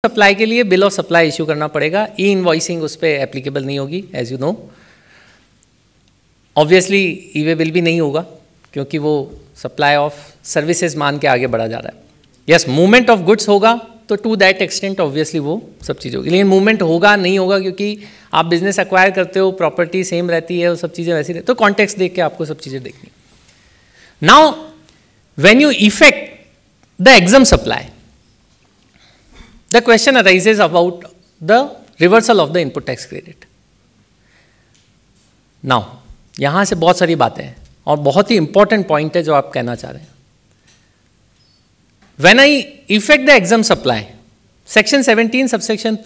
Supply के लिए bill of supply issue करना पड़ेगा, ई इनवॉइसिंग उस पर एप्लीकेबल नहीं होगी as you know. Obviously e way bill भी नहीं होगा क्योंकि वो सप्लाई ऑफ सर्विसेज मान के आगे बढ़ा जा रहा है। यस, मूवमेंट ऑफ गुड्स होगा तो टू दैट एक्सटेंट ऑब्वियसली वो सब चीज़ होगी, लेकिन मूवमेंट होगा नहीं होगा क्योंकि आप बिजनेस एक्वायर करते हो, प्रॉपर्टी सेम रहती है, वो सब चीज़ें वैसी रहती, तो कॉन्टेक्स्ट देख के आपको सब चीज़ें देखनी। Now when you effect the exempt supply, the question arises about the reversal of the input tax credit. Now यहां से बहुत सारी बातें हैं और बहुत ही इंपॉर्टेंट पॉइंट है जो आप कहना चाह रहे हैं। When I effect the exempt supply, section 17 subsection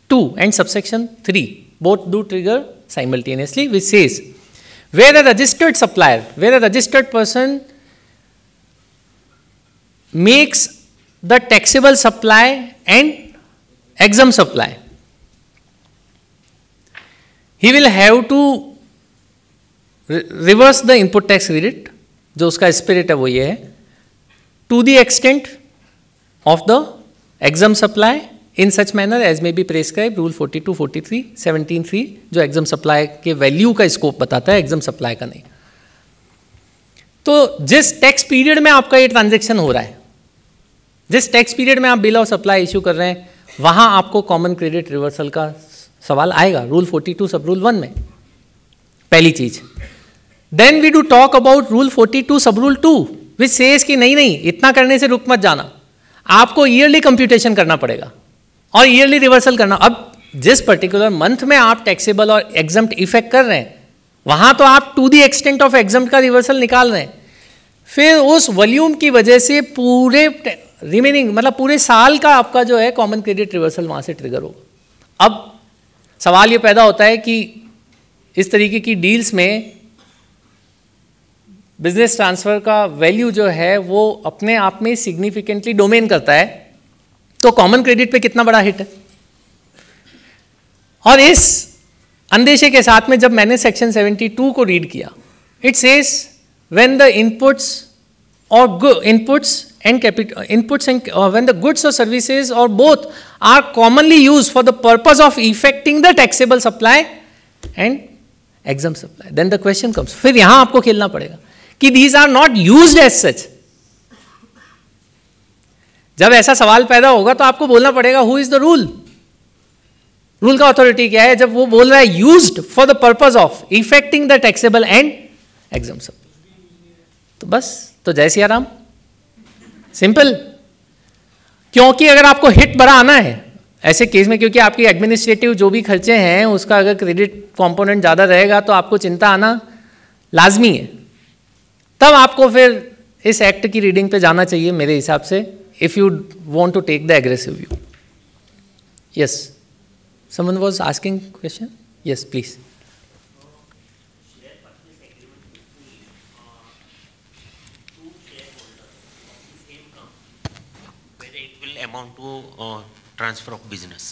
2 and subsection 3 both do trigger simultaneously, which says where a registered supplier, where a registered person makes the taxable supply and exempt supply, he will have to reverse the input tax credit, जो उसका spirit है वो ये है, to the extent of the exempt supply in such manner as may be prescribed rule 42, 43, 17(3) जो exempt supply के value का scope बताता है, exempt supply का नहीं। तो जिस टैक्स पीरियड में आपका ये ट्रांजैक्शन हो रहा है, जिस टैक्स पीरियड में आप बिल ऑफ सप्लाई इशू कर रहे हैं, वहां आपको कॉमन क्रेडिट रिवर्सल का सवाल आएगा रूल 42 सब रूल 1 में, पहली चीज। Then we do talk about rule 42 sub rule 2 which says कि नहीं इतना करने से रुक मत जाना, आपको ईयरली कंप्यूटेशन करना पड़ेगा और ईयरली रिवर्सल करना। अब जिस पर्टिकुलर मंथ में आप टैक्सेबल और एग्जम्प्ट इफेक्ट कर रहे हैं, वहां तो आप to the extent of exempt का रिवर्सल निकाल रहे हैं, फिर उस वॉल्यूम की वजह से पूरे रिमेनिंग मतलब पूरे साल का आपका जो है कॉमन क्रेडिट रिवर्सल वहां से ट्रिगर होगा। अब सवाल ये पैदा होता है कि इस तरीके की डील्स में बिजनेस ट्रांसफर का वैल्यू जो है वो अपने आप में सिग्निफिकेंटली डोमेन करता है, तो कॉमन क्रेडिट पे कितना बड़ा हिट है। और इस अंदेशे के साथ में जब मैंने सेक्शन 72 को रीड किया, it says when the inputs और inputs and when the goods or services or both are commonly used for the purpose of effecting the taxable supply and exempt supply, then the question comes, फिर यहां आपको खेलना पड़ेगा कि these are not used as such। जब ऐसा सवाल पैदा होगा तो आपको बोलना पड़ेगा who is the rule, rule का अथॉरिटी क्या है। जब वो बोल रहा है used for the purpose of effecting the taxable and exempt सब, तो बस तो जय सिया राम, सिंपल। क्योंकि अगर आपको हिट बड़ा आना है ऐसे केस में, क्योंकि आपकी एडमिनिस्ट्रेटिव जो भी खर्चे हैं उसका अगर क्रेडिट कंपोनेंट ज़्यादा रहेगा तो आपको चिंता आना लाजमी है। तब आपको फिर इस एक्ट की रीडिंग पे जाना चाहिए मेरे हिसाब से, if you want to take the aggressive view. Yes, someone was asking question? Yes, please. Share purchase agreement between two shareholders of the same company, whether it will amount to transfer of business.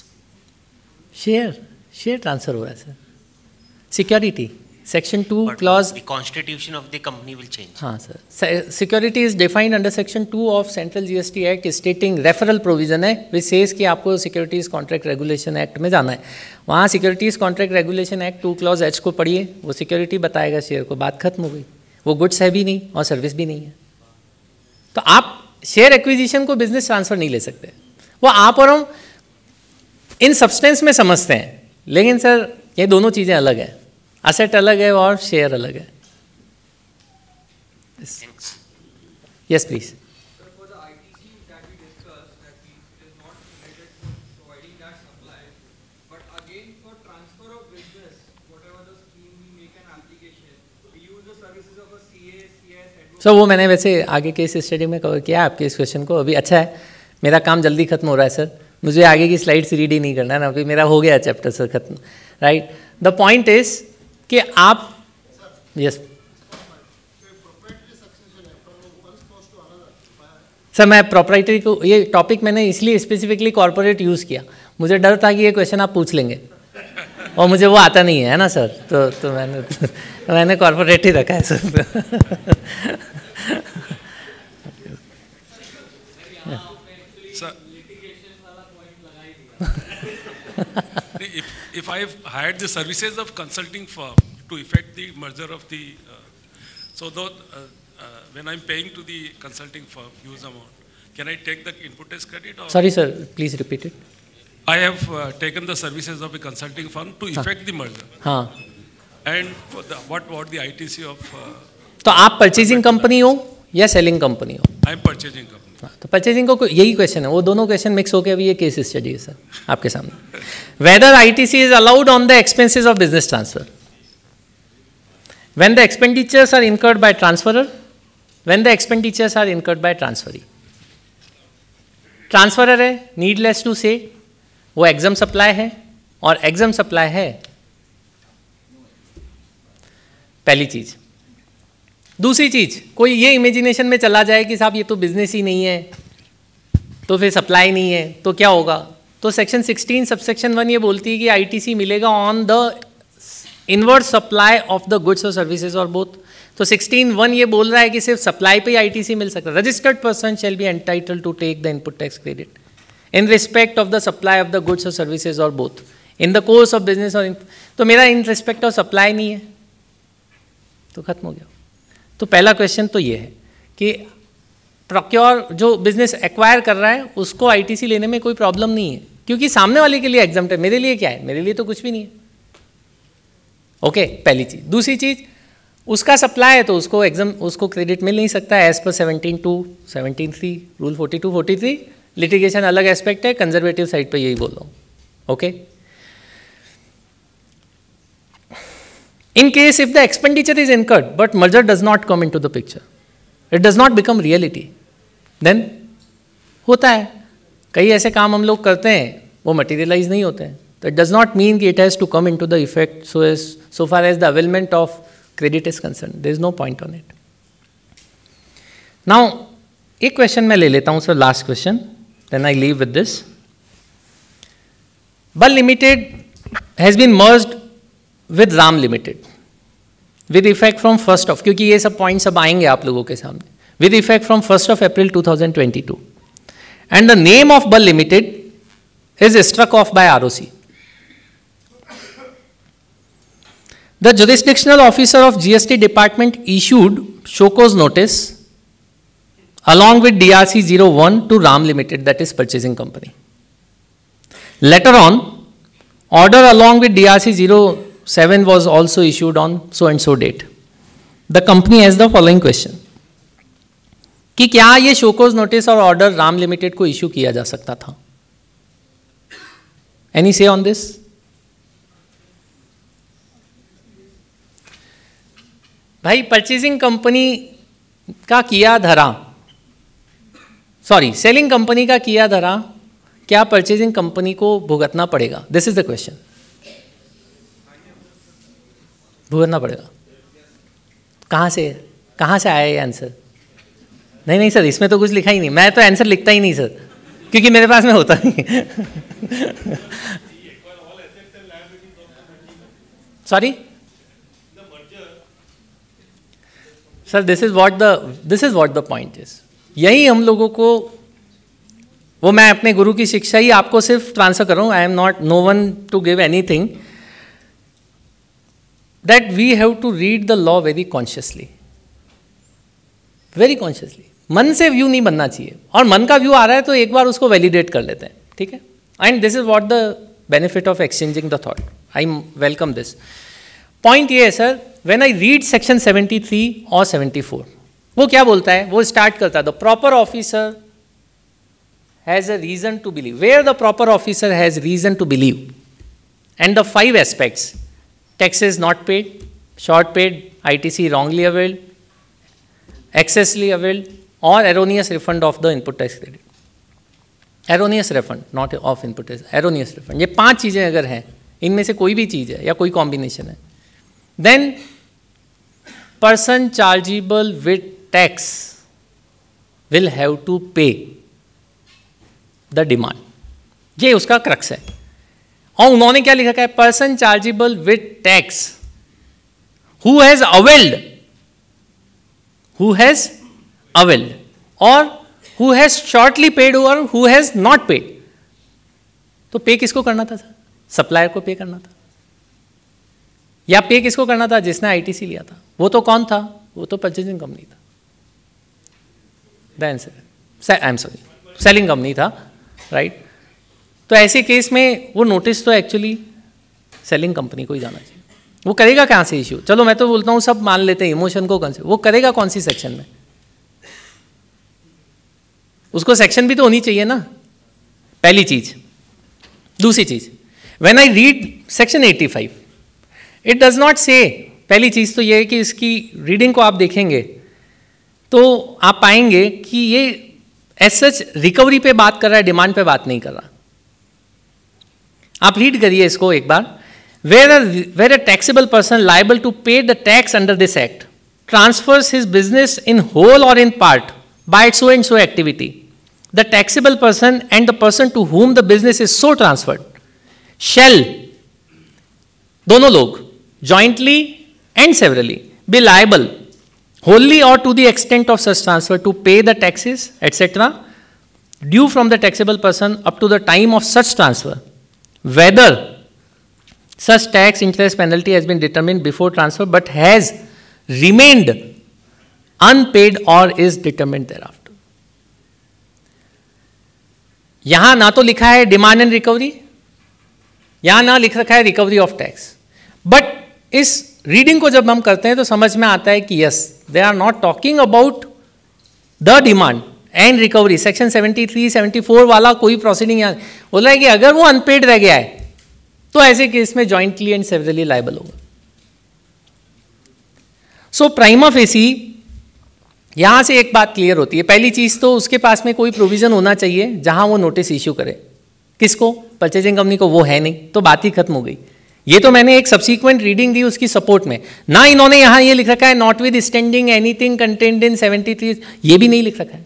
Share transfer हो रहा है sir, security section 2 clause, the constitution of the company will change. हाँ sir, security is defined under section 2 of Central GST Act stating referral provision है which says कि आपको Securities Contract Regulation Act में जाना है। वहाँ Securities Contract Regulation Act 2 clause H को पढ़िए, वो security बताएगा शेयर को, बात खत्म हो गई। वो गुड्स है भी नहीं और सर्विस भी नहीं है, तो आप शेयर एक्विजिशन को बिजनेस ट्रांसफर नहीं ले सकते। वो आप और हम इन सब्सटेंस में समझते हैं, लेकिन सर ये दोनों चीज़ें अलग हैं, असेट अलग है और शेयर अलग है। Yes please. सर वो मैंने वैसे आगे के इस स्टडी में कवर किया आपके इस क्वेश्चन को। अभी अच्छा है, मेरा काम जल्दी खत्म हो रहा है सर, मुझे आगे की स्लाइड्स रीड ही नहीं करना है ना, अभी मेरा हो गया चैप्टर सर खत्म, राइट। द पॉइंट इज कि आप, यस सर, मैं प्रॉपर्टी को, ये टॉपिक मैंने इसलिए स्पेसिफिकली कॉर्पोरेट यूज़ किया, मुझे डर था कि ये क्वेश्चन आप पूछ लेंगे और मुझे वो आता नहीं है ना सर, तो मैंने कॉर्पोरेट ही रखा है sir. If I've hired the services of consulting firm to effect the merger of the, so though, when I'm paying to the consulting firm huge amount, can I take the input tax credit? Or Sorry sir, please repeat it. I have taken the services of a consulting firm to effect the merger. हाँ. And for the, what the ITC of? तो आप purchasing company हो या selling company हो? I am purchasing company. तो purchasing को यही question है, वो दोनों क्वेश्चन मिक्स होकर अभी ये केस स्टडी है सर आपके सामने. Whether ITC is allowed on the expenses of business transfer when the expenditures are incurred by transferor, when the expenditures are incurred by transferee. Transferor है, नीडलेस टू से, वो exempt supply है, और exempt supply है पहली चीज. दूसरी चीज, कोई ये इमेजिनेशन में चला जाए कि साहब ये तो बिजनेस ही नहीं है, तो फिर सप्लाई नहीं है, तो क्या होगा? तो सेक्शन 16 सबसेक्शन 1 ये बोलती है कि आईटीसी मिलेगा on the inward supply of the goods और सर्विसेज और बोथ. तो 16(1) ये बोल रहा है कि सिर्फ सप्लाई पे ही आईटीसी मिल सकता है. Registered person shall be entitled to take the input tax credit in respect of the supply of the goods और सर्विसेज और both in the course of business. और तो मेरा इन रिस्पेक्ट ऑफ सप्लाई नहीं है, तो खत्म हो गया. तो पहला क्वेश्चन तो ये है कि प्रोक्योर जो बिजनेस एक्वायर कर रहा है उसको आईटीसी लेने में कोई प्रॉब्लम नहीं है, क्योंकि सामने वाले के लिए एग्जाम्प्ट है, मेरे लिए क्या है? मेरे लिए तो कुछ भी नहीं है. ओके, पहली चीज. दूसरी चीज, उसका सप्लाई है तो उसको उसको क्रेडिट मिल नहीं सकता एज पर 17(2), 17(3), रूल 42, 43. लिटिगेशन अलग एस्पेक्ट है, कंजर्वेटिव साइड पे यही बोल रहा हूँ. Okay. In case if the expenditure is incurred but merger does not come into the picture, it does not become reality, then होता है. कई ऐसे काम हम लोग करते हैं वो materialize नहीं होते हैं. तो it does not mean कि it has to come into the effect so far as the availment of credit is concerned. There is no point on it. Now एक क्वेश्चन मैं ले लेता हूँ sir, last question, then I leave with this. Bal Limited has been merged with RAM Limited with effect from 1st of, क्योंकि ये सब points अब आएंगे आप लोगों के सामने, with effect from 1st of April 2022, and the name of Bal Limited is struck off by ROC. The jurisdictional officer of GST department issued show cause notice along with DRC 01 to RAM Limited, that is purchasing company. Later on, order along with DRC 07 was also issued on so and so date. The company has the following question कि क्या ये show cause notice और order Ram limited को issue किया जा सकता था? Any से ऑन दिस? भाई परचेजिंग कंपनी का किया धरा, सॉरी सेलिंग कंपनी का किया धरा क्या परचेजिंग कंपनी को भुगतना पड़ेगा? This is the question. भुगतना पड़ेगा. कहाँ से आया ये आंसर? नहीं सर, इसमें तो कुछ लिखा ही नहीं. मैं तो आंसर लिखता ही नहीं सर, क्योंकि मेरे पास में होता नहीं. Sorry sir, this is what the point is. यही हम लोगों को, वो मैं अपने गुरु की शिक्षा ही आपको सिर्फ ट्रांसफर कर रहा हूँ. I am not know one two give anything. that we have to read the law very consciously. मन से व्यू नहीं बनना चाहिए, और मन का व्यू आ रहा है तो एक बार उसको वैलिडेट कर लेते हैं, ठीक है. And this is what the benefit of exchanging the thought. I welcome this point. ये है sir, when I read section 73 और 74, वो क्या बोलता है? वो स्टार्ट करता है the proper officer has a reason to believe. Where the proper officer has reason to believe, and the 5 aspects: taxes not paid, short paid, ITC wrongly availed, excessively availed, or erroneous refund of the input tax credit. Erroneous refund, not of input tax, erroneous refund. ये 5 चीज़ें अगर हैं, इनमें से कोई भी चीज़ है या कोई कॉम्बिनेशन है, then person chargeable with tax will have to pay the demand. ये उसका क्रक्स है. और उन्होंने क्या लिखा है? Person chargeable with tax who has availed और हु हैज शॉर्टली पेड और हु हैज नॉट पेड. तो पे किसको करना था सर? सप्लायर को पे करना था, या पे किसको करना था? जिसने आईटीसी लिया था। वो तो कौन था? वो तो परचेजिंग कंपनी था, the answer, I am sorry, selling company था, राइट। तो ऐसे केस में वो नोटिस तो एक्चुअली सेलिंग कंपनी को ही जाना चाहिए। वो करेगा कहाँ से इश्यू? चलो मैं तो बोलता हूँ सब मान लेते हैं इमोशन को, वो करेगा कौन सी सेक्शन में? उसको सेक्शन भी तो होनी चाहिए ना, पहली चीज। दूसरी चीज, when I read section 85, it does not से, पहली चीज तो ये है कि इसकी रीडिंग को आप देखेंगे तो आप पाएंगे कि ये एज सच रिकवरी पे बात कर रहा है, डिमांड पे बात नहीं कर रहा। आप रीड करिए इसको एक बार। Where a taxable person liable to pay the tax under this act transfers his business in whole or in part by so and so activity, the taxable person and the person to whom the business is so transferred shall, दोनों लोग, jointly and severally be liable wholly or to the extent of such transfer to pay the taxes etc. due from the taxable person up to the time of such transfer, whether such tax, interest, penalty has been determined before transfer but has remained unpaid or is determined thereafter. यहां ना तो लिखा है demand and recovery, यहां ना लिख रखा है रिकवरी ऑफ टैक्स, बट इस रीडिंग को जब हम करते हैं तो समझ में आता है कि yes, they are not talking about the demand and recovery. Section 73, 74 वाला कोई प्रोसीडिंग यहां बोल रहा है कि अगर वो अनपेड रह गया है तो ऐसे केस में जॉइंटली एंड सेवरली लायबल होगा। सो प्राइमा फेसी यहां से एक बात क्लियर होती है। पहली चीज तो उसके पास में कोई प्रोविजन होना चाहिए जहां वो नोटिस इश्यू करे। किसको? परचेजिंग कंपनी को। वो है नहीं तो बात ही खत्म हो गई। ये तो मैंने एक सब्सीक्वेंट रीडिंग दी उसकी सपोर्ट में ना, इन्होंने यहां ये लिख रखा है not with standing anything contained in 73, ये भी नहीं लिख रखा है।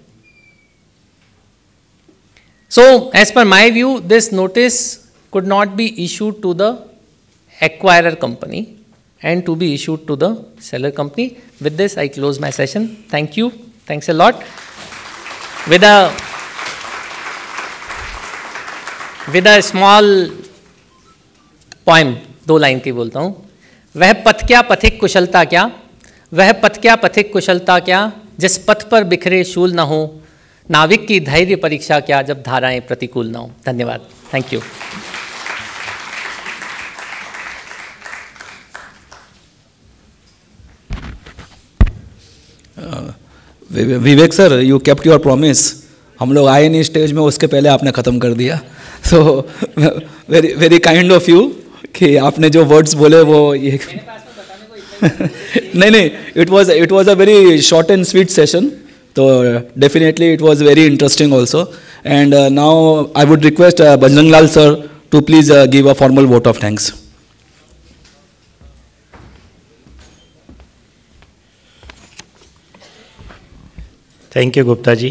So as per my view this notice could not be issued to the acquirer company and to be issued to the seller company. With this, I close my session. Thank you. Thanks a lot. With a small poem, 2 line की बोलता हूँ। वह पथ क्या पथिक कुशलता क्या, वह पथ क्या पथिक कुशलता क्या, जिस पथ पर बिखरे शूल न हो, नाविक की धैर्य परीक्षा क्या, जब धाराएं प्रतिकूल न हो। धन्यवाद। Thank you. Vivek sir, you kept your promise. हम लोग आए नहीं स्टेज में, उसके पहले आपने ख़त्म कर दिया। So very very kind of you कि आपने जो वर्ड्स बोले वो ये नहीं, it was a very short and sweet session, तो definitely it was very interesting also. And now I would request Bajrang Lal sir to please give a formal vote of thanks. Thank you, Gupta ji.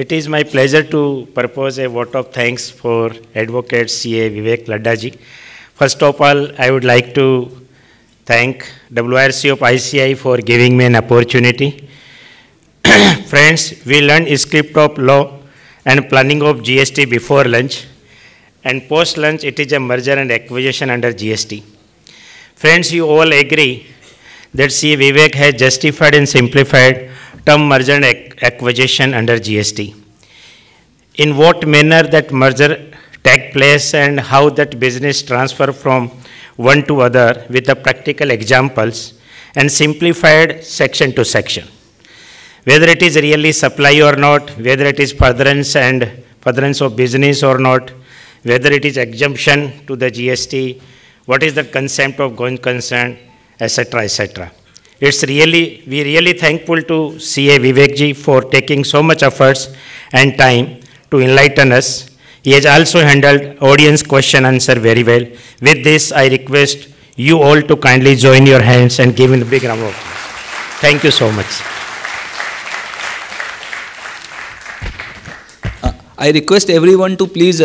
It is my pleasure to propose a vote of thanks for Advocate CA Vivek Ladda ji. First of all, I would like to thank WRC of ICI for giving me an opportunity. Friends, we learned script of law and planning of GST before lunch, and post lunch it is a merger and acquisition under GST. Friends, you all agree that CA Vivek has justified and simplified term merger and acquisition under GST. In what manner that merger take place and how that business transfer from one to other with the practical examples and simplified section to section. Whether it is really supply or not, whether it is furtherance of business or not, whether it is exemption to the GST, what is the concept of going concern, etc., etc. We really thankful to CA Vivek ji for taking so much efforts and time to enlighten us. He has also handled audience question answer very well. With this, I request you all to kindly join your hands and give him a big round of applause. Thank you so much. I request everyone to please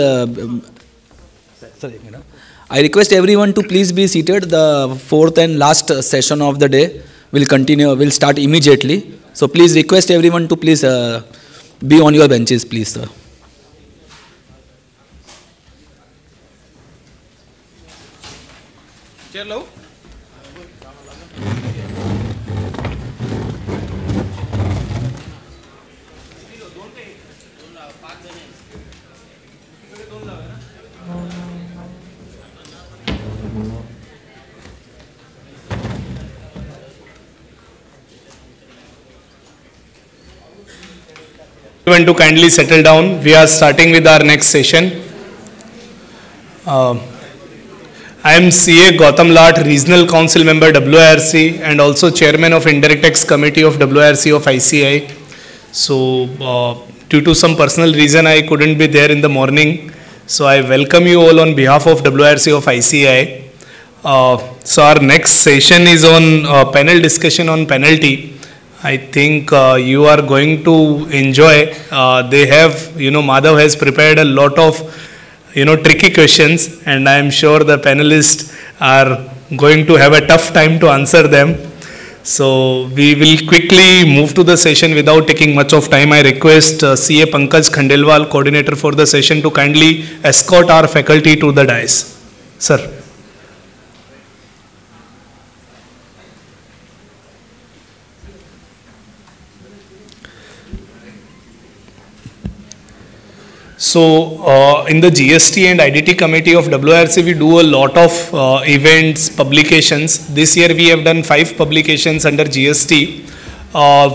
be seated. The fourth and last session of the day will start immediately. So please request everyone to please be on your benches, please, sir. Chair low. Everyone to kindly settle down. We are starting with our next session. I am CA Gautam Lat, Regional Council Member WIRC and also Chairman of Indirect Tax Committee of WIRC of ICI. So due to some personal reason I couldn't be there in the morning. So I welcome you all on behalf of WIRC of ICI. So our next session is on panel discussion on penalty. I think you are going to enjoy. They have, Madhav has prepared a lot of, tricky questions, and I am sure the panelists are going to have a tough time to answer them. So we will quickly move to the session without taking much of time. I request CA Pankaj Khandelwal, coordinator for the session, to kindly escort our faculty to the dais. Sir. So, in the GST and IDT committee of WIRC, we do a lot of events, publications. This year we have done 5 publications under GST.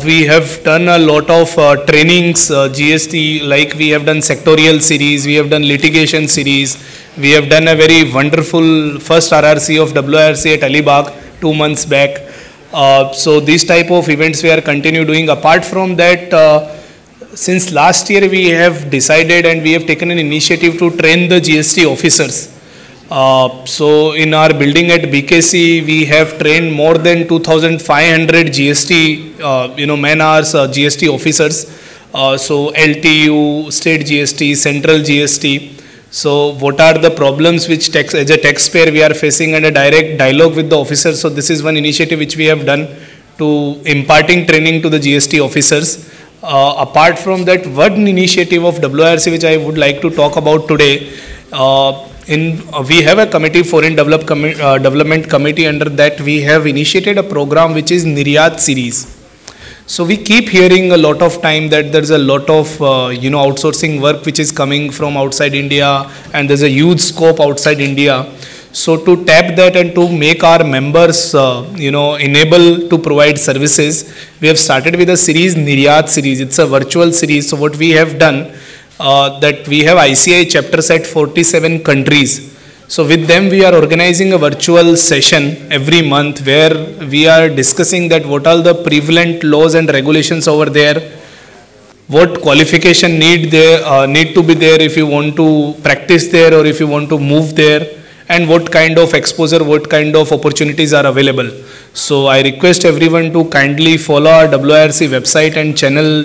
We have done a lot of trainings, GST, like we have done sectorial series, we have done litigation series, we have done a very wonderful first RRC of WIRC at Alibag 2 months back. So, these type of events we are continue doing. Apart from that, since last year we have decided and we have taken an initiative to train the GST officers. So in our building at BKC we have trained more than 2,500 GST man hours GST officers. So LTU, state GST, central GST. So what are the problems which as a taxpayer we are facing, and a direct dialogue with the officers. So this is one initiative which we have done to imparting training to the GST officers. Apart from that, one initiative of WIRC which I would like to talk about today, we have a committee, Foreign Development Committee. Under that we have initiated a program which is Niryat series. So we keep hearing a lot of time that there's a lot of outsourcing work which is coming from outside India, and there's a huge scope outside India. So to tap that and to make our members, enable to provide services, we have started with a series, Niryat series. It's a virtual series. So what we have done, that we have ICI chapters at 47 countries. So with them we are organizing a virtual session every month where we are discussing that what are the prevalent laws and regulations over there, what qualification need to be there if you want to practice there or if you want to move there, and what kind of exposure, what kind of opportunities are available. So I request everyone to kindly follow our WIRC website and channel,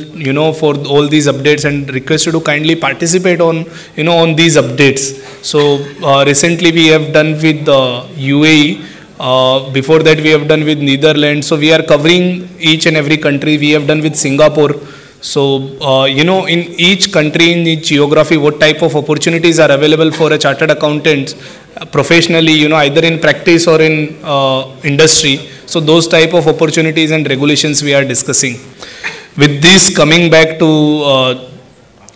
for all these updates, and request you to kindly participate on, on these updates. So recently we have done with UAE, before that we have done with Netherlands. So we are covering each and every country. We have done with Singapore. So, in each country, in each geography, what type of opportunities are available for a chartered accountant professionally, either in practice or in industry. So, those type of opportunities and regulations we are discussing. With this, coming back to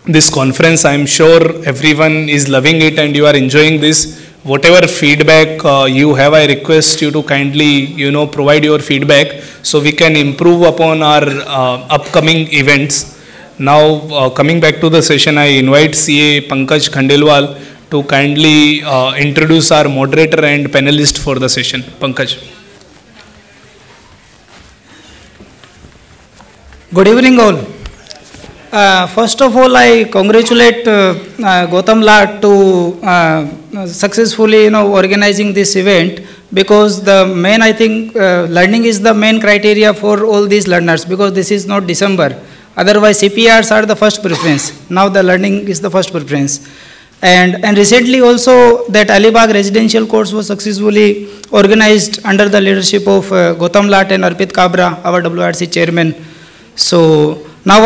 this conference, I am sure everyone is loving it and you are enjoying this. Whatever feedback you have, I request you to kindly, provide your feedback so we can improve upon our upcoming events. Now, coming back to the session, I invite CA Pankaj Khandelwal to kindly introduce our moderator and panelist for the session. Pankaj. Good evening all. First of all, I congratulate Gautam Lat to successfully organizing this event, because the main, I think, learning is the main criteria for all these learners, because this is not December. Otherwise, CPRs are the first preference. Now the learning is the first preference. And recently also that Alibag residential course was successfully organized under the leadership of Gautam Lat and Arpit Kabra, our WIRC chairman. So now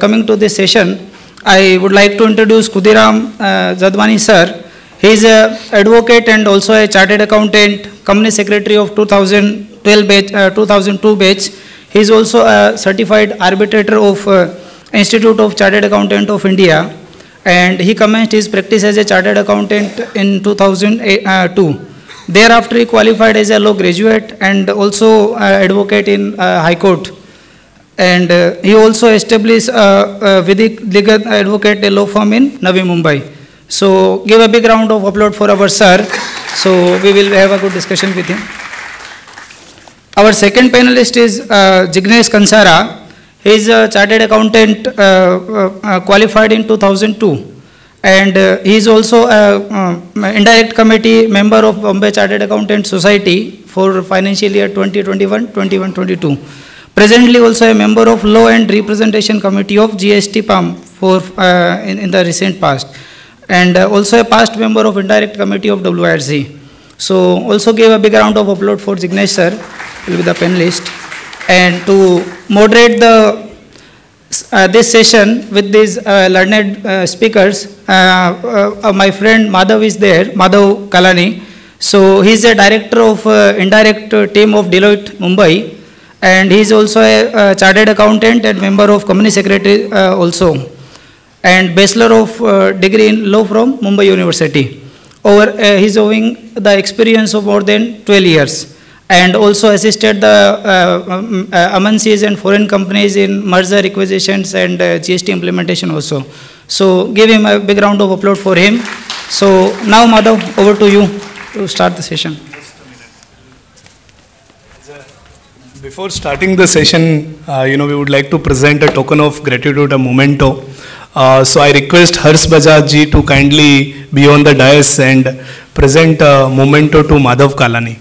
coming to this session, I would like to introduce Khudiram Zadwani sir. He is a advocate and also a chartered accountant, company secretary of 2012 batch, 2002 batch. He is also a certified arbitrator of Institute of Chartered Accountant of India, and he commenced his practice as a chartered accountant in 2002. Thereafter, he qualified as a law graduate and also advocate in High Court. And he also established Vedic legal advocate law firm in Navi Mumbai. So give a big round of applause for our sir. So we will have a good discussion with him. Our second panelist is Jignesh Kansara. He is a chartered accountant qualified in 2002. And he is also an indirect committee member of Bombay Chartered Accountant Society for financial year 2021-22. Presently also a member of Law and Representation Committee of GST PAM for, in the recent past. And also a past member of Indirect Committee of WIRC. So also give a big round of applause for Jignesh sir, will be the panelist. And to moderate the this session with these learned speakers, my friend Madhav is there, Madhav Kalani. So he is a director of indirect team of Deloitte Mumbai, and he is also a chartered accountant and member of company secretary also, and bachelor of degree in law from Mumbai University. He is having the experience of more than 12 years. And also assisted the MNCs and foreign companies in merger acquisitions and GST implementation also. So give him a big round of applause for him. So now Madhav, over to you to start the session. Before starting the session, we would like to present a token of gratitude, a memento. So I request Harsh Bajaj ji to kindly be on the dais and present a memento to Madhav Kalani.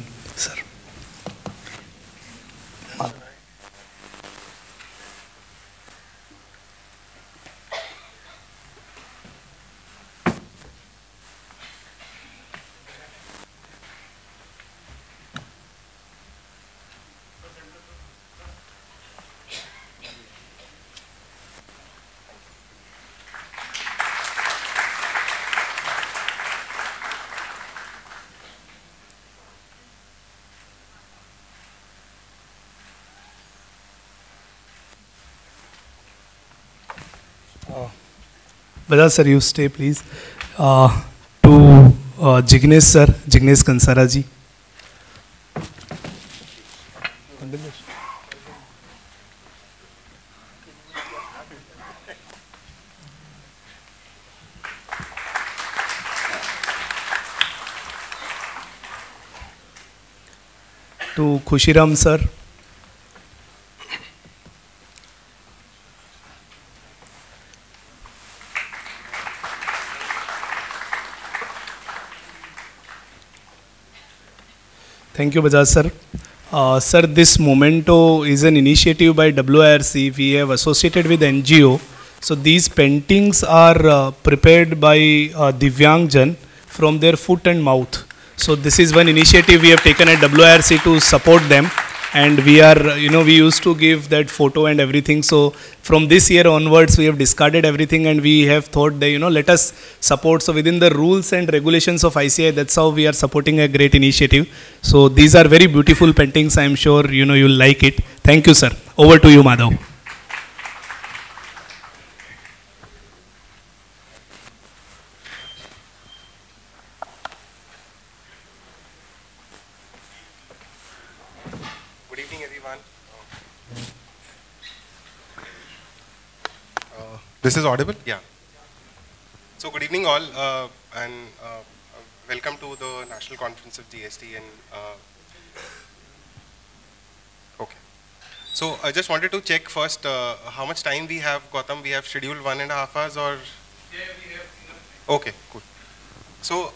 Bajaj sir, you stay please. To Jignesh sir, Jignesh Kansara ji. To Khushiram sir. Thank you, Bajaj sir. Sir, this memento is an initiative by WIRC. We have associated with NGO. So these paintings are prepared by Divyang Jan from their foot and mouth. So this is one initiative we have taken at WIRC to support them. And we are, we used to give that photo and everything. So from this year onwards, we have discarded everything and we have thought that, let us support. So within the rules and regulations of ICI, that's how we are supporting a great initiative. So these are very beautiful paintings. I am sure, you'll like it. Thank you, sir. Over to you, Madhav. This is audible? Yeah. So good evening all and welcome to the National Conference of GST. And okay. So I just wanted to check first how much time we have, Gautam. We have scheduled 1.5 hours or? Yeah, we have enough. Okay, cool. So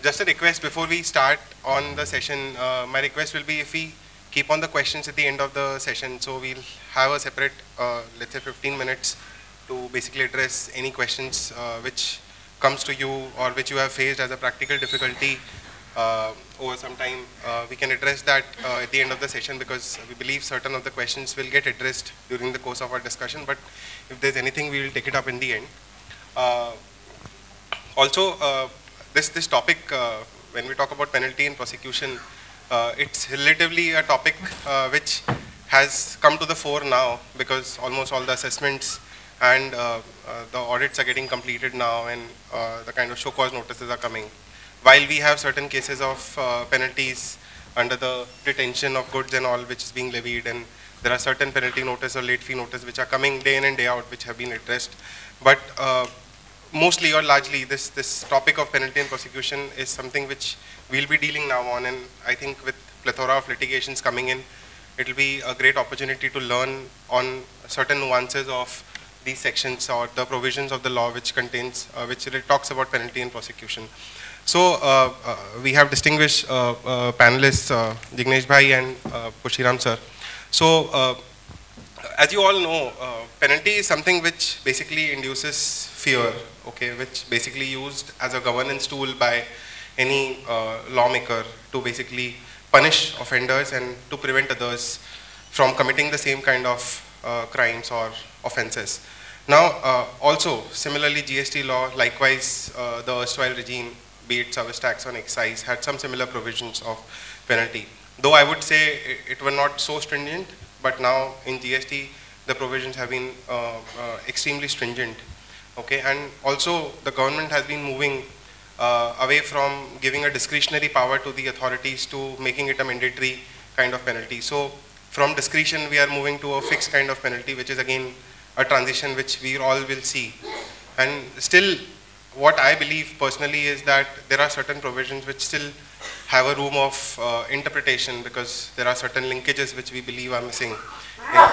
just a request before we start on the session, my request will be if we keep on the questions at the end of the session. So we'll have a separate, let's say 15 minutes to basically address any questions which comes to you or which you have faced as a practical difficulty over some time. We can address that at the end of the session because we believe certain of the questions will get addressed during the course of our discussion, but if there's anything, we will take it up in the end. Also, this topic, when we talk about penalty in prosecution, it's relatively a topic which has come to the fore now, because almost all the assessments and the audits are getting completed now, and the kind of show cause notices are coming. While we have certain cases of penalties under the detention of goods and all which is being levied, and there are certain penalty notice or late fee notice which are coming day in and day out which have been addressed. But mostly or largely this topic of penalty and prosecution is something which we'll be dealing now on, and I think with plethora of litigations coming in, it will be a great opportunity to learn on certain nuances of these sections or the provisions of the law which contains, which talks about penalty and prosecution. So we have distinguished panelists, Jignesh Bhai and Pushiram sir. So as you all know, penalty is something which basically induces fear, okay, which basically used as a governance tool by any lawmaker to basically punish offenders and to prevent others from committing the same kind of crimes or offenses. Now, also, similarly, GST law, likewise, the erstwhile regime, be it service tax on excise, had some similar provisions of penalty. Though I would say it were not so stringent, but now in GST, the provisions have been extremely stringent. Okay, and also the government has been moving away from giving a discretionary power to the authorities to making it a mandatory kind of penalty. So from discretion, we are moving to a fixed kind of penalty, which is again a transition which we all will see. And still, what I believe personally is that there are certain provisions which still have a room of interpretation, because there are certain linkages which we believe are missing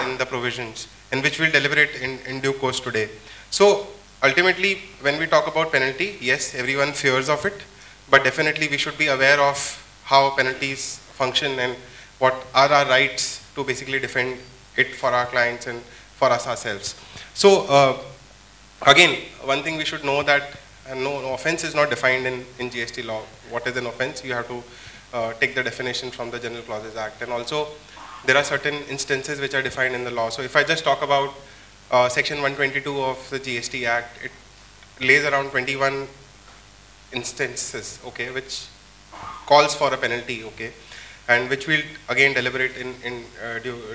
in the provisions, and which we'll deliberate in due course today. So ultimately, when we talk about penalty, yes, everyone fears of it, but definitely we should be aware of how penalties function and what are our rights to basically defend it for our clients and for us ourselves. So again, one thing we should know that no offense is not defined in GST law. What is an offense? You have to take the definition from the General Clauses Act, and also there are certain instances which are defined in the law. So if I just talk about section 122 of the GST Act, it lays around 21 instances, okay, which calls for a penalty, okay, and which we'll again deliberate in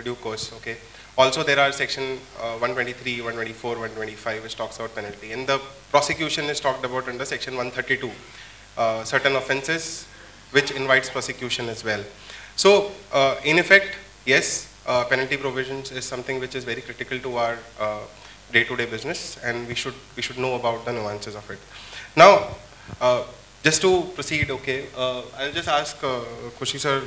due course, okay. Also there are section 123, 124, 125 which talks about penalty, and the prosecution is talked about under section 132, certain offenses which invites prosecution as well. So in effect, yes, penalty provisions is something which is very critical to our day-to-day business, and we should know about the nuances of it. Now, just to proceed, okay, I'll just ask Kushi sir,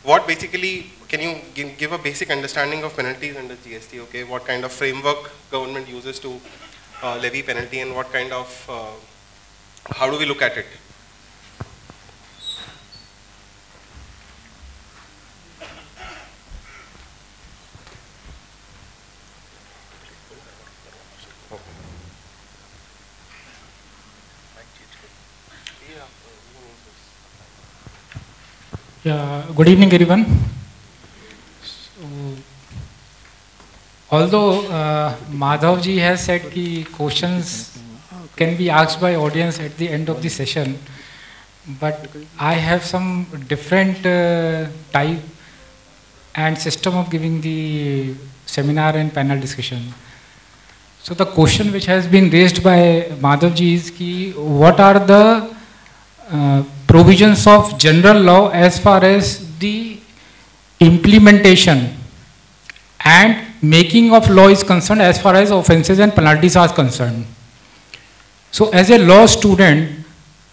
what basically, can you give a basic understanding of penalties under GST, okay? What kind of framework government uses to levy penalty, and what kind of, how do we look at it? Yeah, good evening everyone. So, although Madhav ji has said that questions can be asked by audience at the end of the session, but I have some different type and system of giving the seminar and panel discussion. So the question which has been raised by Madhav ji is ki, what are the provisions of general law as far as the implementation and making of law is concerned, as far as offences and penalties are concerned. So as a law student,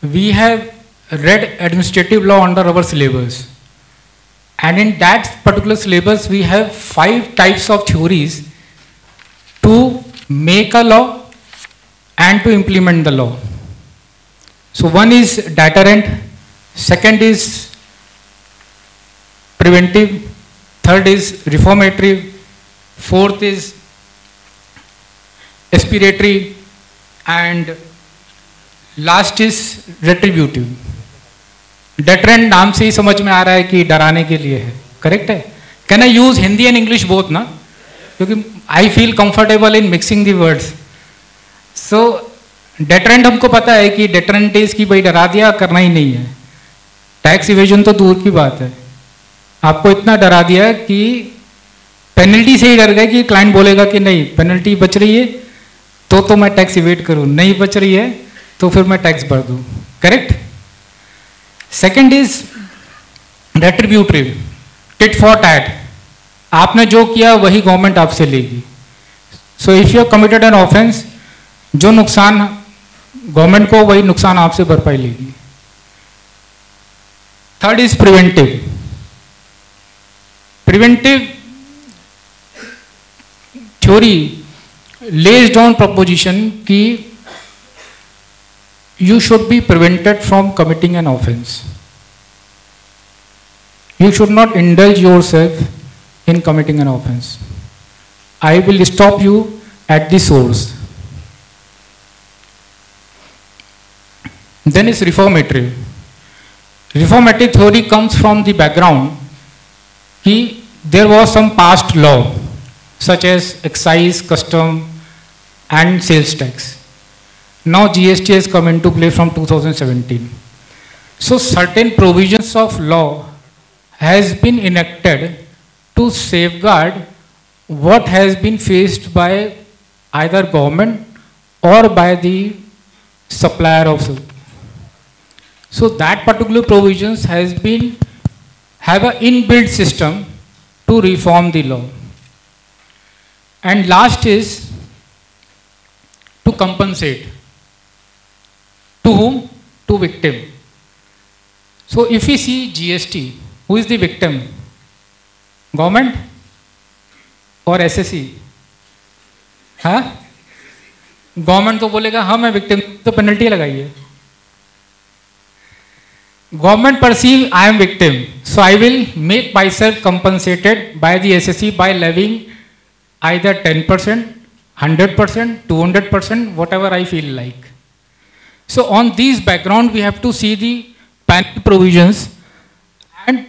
we have read administrative law under our syllabus, and in that particular syllabus we have 5 types of theories to make a law and to implement the law. So one is deterrent, second is preventive, third is reformatory, fourth is expiratory, and last is retributive. Deterrent नाम से ही समझ में आ रहा है कि डराने के लिए है, करेक्ट है? Can I use Hindi and English both ना? क्योंकि I feel comfortable in mixing the words. So deterrent हमको पता है कि डेटरेंट इज की भाई डरा दिया, करना ही नहीं है। टैक्स इवेजन तो दूर की बात है, आपको इतना डरा दिया कि पेनल्टी से ही डर गए कि क्लाइंट बोलेगा कि नहीं पेनल्टी बच रही है तो मैं टैक्स इवेट करूं, नहीं बच रही है तो फिर मैं टैक्स भर दूं। Correct. Second is retributive, tit for tat. आपने जो किया वही गवर्नमेंट आपसे लेगी। So if you committed an offence, जो नुकसान गवर्नमेंट को वही नुकसान आपसे भरपाई लेगी। Third is preventive. Preventive theory lays down proposition कि you should be prevented from committing an offense. You should not indulge yourself in committing an offense. I will stop you at the source. Then is reformatory. Reformatory theory comes from the background कि there was some past law such as excise, custom and sales tax. Now GST has come into play from 2017. So certain provisions of law has been enacted to safeguard what has been faced by either government or by the supplier of. So that particular provisions has been have an inbuilt system to reform the law. And last is to compensate. To whom? To victim. So if we see GST, who is the victim? Government or SSE? हाँ? Government तो बोलेगा हाँ मैं victim, तो penalty लगाइए। Government perceive I am victim, so I will make myself compensated by the SSE by levying either 10%, 100%, 200%, whatever I feel like. So on these background, we have to see the penalty provisions and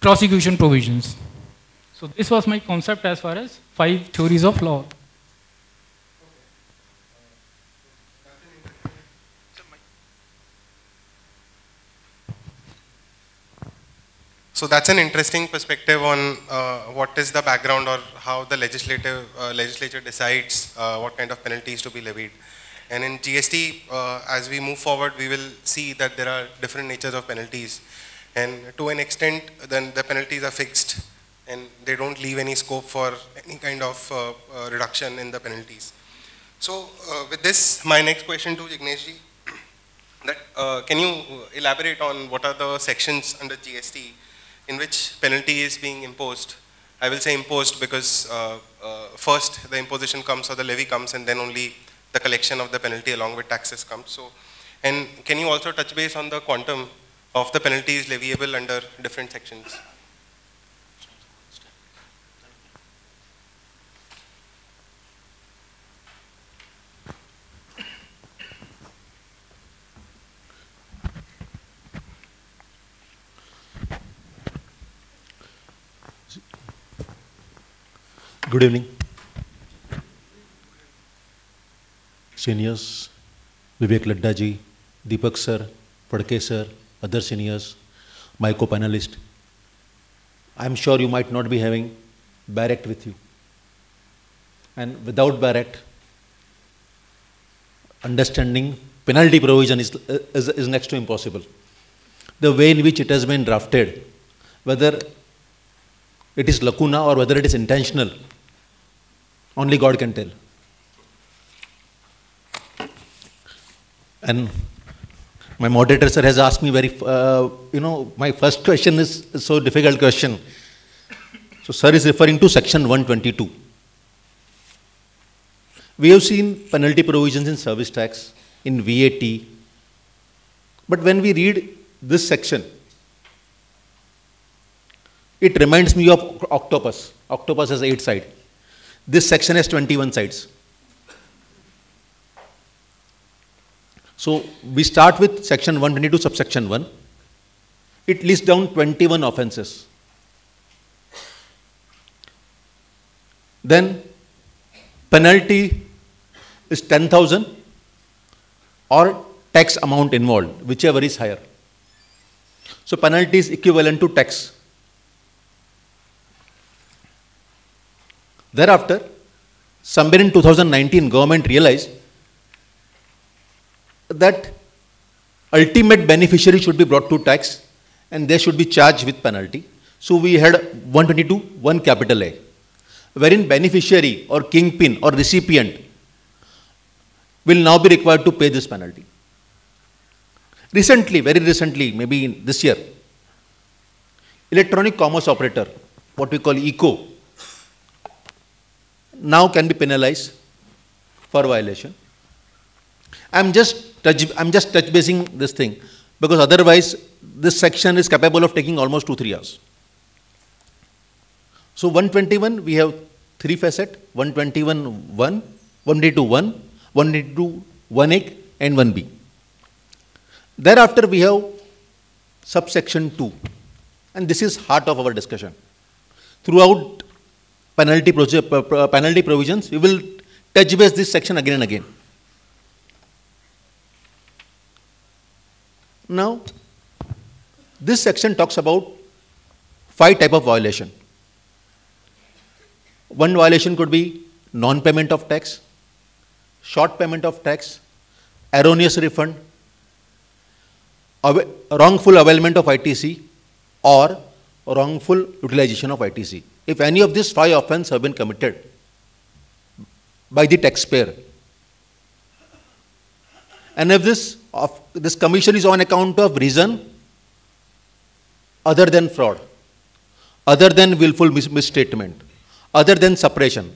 prosecution provisions. So this was my concept as far as 5 theories of law. So that's an interesting perspective on what is the background or how the legislature decides what kind of penalties to be levied. And in GST, as we move forward, we will see that there are different natures of penalties. And to an extent, then the penalties are fixed and they don't leave any scope for any kind of reduction in the penalties. So with this, my next question to Jignesh ji, that can you elaborate on what are the sections under GST in which penalty is being imposed? I will say imposed because first the imposition comes or the levy comes and then only the collection of the penalty along with taxes comes. So, and can you also touch base on the quantum of the penalties leviable under different sections? Good evening. Seniors, Vivek Ladda ji, Deepak sir, Phadke sir, other seniors, my co-panelist. I am sure you might not be having Barrett with you. And without Barrett, understanding penalty provision is next to impossible. The way in which it has been drafted, whether it is lacuna or whether it is intentional, only God can tell. And my moderator sir has asked me my first question is so difficult question. So sir is referring to section 122. We have seen penalty provisions in service tax, in VAT, but when we read this section, it reminds me of octopus. Octopus has 8 sides. This section has 21 sides. So we start with section 122 subsection 1. It lists down 21 offenses. Then penalty is 10,000 or tax amount involved, whichever is higher. So penalty is equivalent to tax. Thereafter, somewhere in 2019, government realized that ultimate beneficiary should be brought to tax and they should be charged with penalty. So we had 122, 1 capital A, wherein beneficiary or kingpin or recipient will now be required to pay this penalty. Recently, very recently, maybe in this year, electronic commerce operator, what we call ECO, now can be penalized for violation. I'm just touch basing this thing because otherwise this section is capable of taking almost 2-3 hours. So 121 we have 3 facets, 121 1, 122 1, 122 1A and 1B. Thereafter we have subsection 2, and this is heart of our discussion. Throughout penalty provisions, we will touch base this section again and again. Now, this section talks about 5 types of violation. One violation could be non-payment of tax, short payment of tax, erroneous refund, wrongful availment of ITC, or wrongful utilization of ITC. If any of these 5 offences have been committed by the taxpayer, and if this commission is on account of reason other than fraud, other than willful misstatement, other than suppression,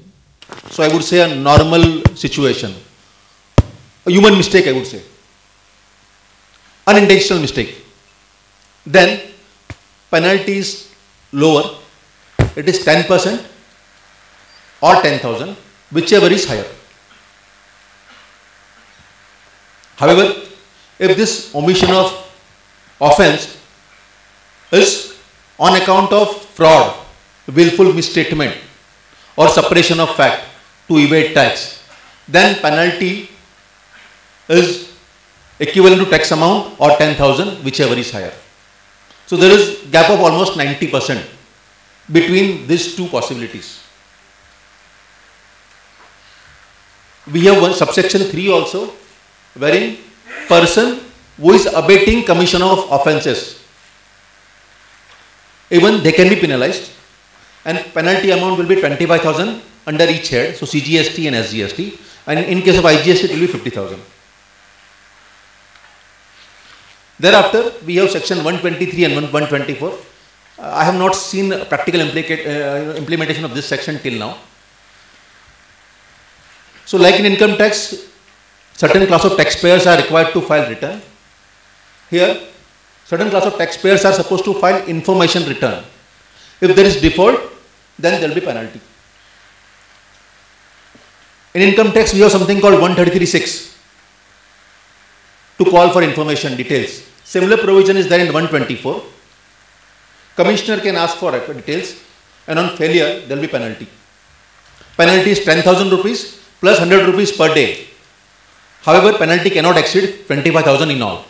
so I would say a normal situation, a human mistake I would say, unintentional mistake, then penalty is lower. It is 10% or 10,000, whichever is higher. However, if this omission of offense is on account of fraud, willful misstatement, or suppression of fact to evade tax, then penalty is equivalent to tax amount or 10,000, whichever is higher. So there is gap of almost 90% between these 2 possibilities. We have one subsection 3 also, wherein person who is abetting commission of offences, even they can be penalized, and penalty amount will be 25,000 under each head, so CGST and SGST, and in case of IGST it will be 50,000. Thereafter, we have section 123 and 124. I have not seen practical implementation of this section till now. So like in income tax, certain class of taxpayers are required to file return. Here, certain class of taxpayers are supposed to file information return. If there is default, then there will be penalty. In income tax, we have something called 133(6) to call for information details. Similar provision is there in 124. Commissioner can ask for details, and on failure, there will be penalty. Penalty is 10,000 rupees plus 100 rupees per day. However, penalty cannot exceed 25,000 in all.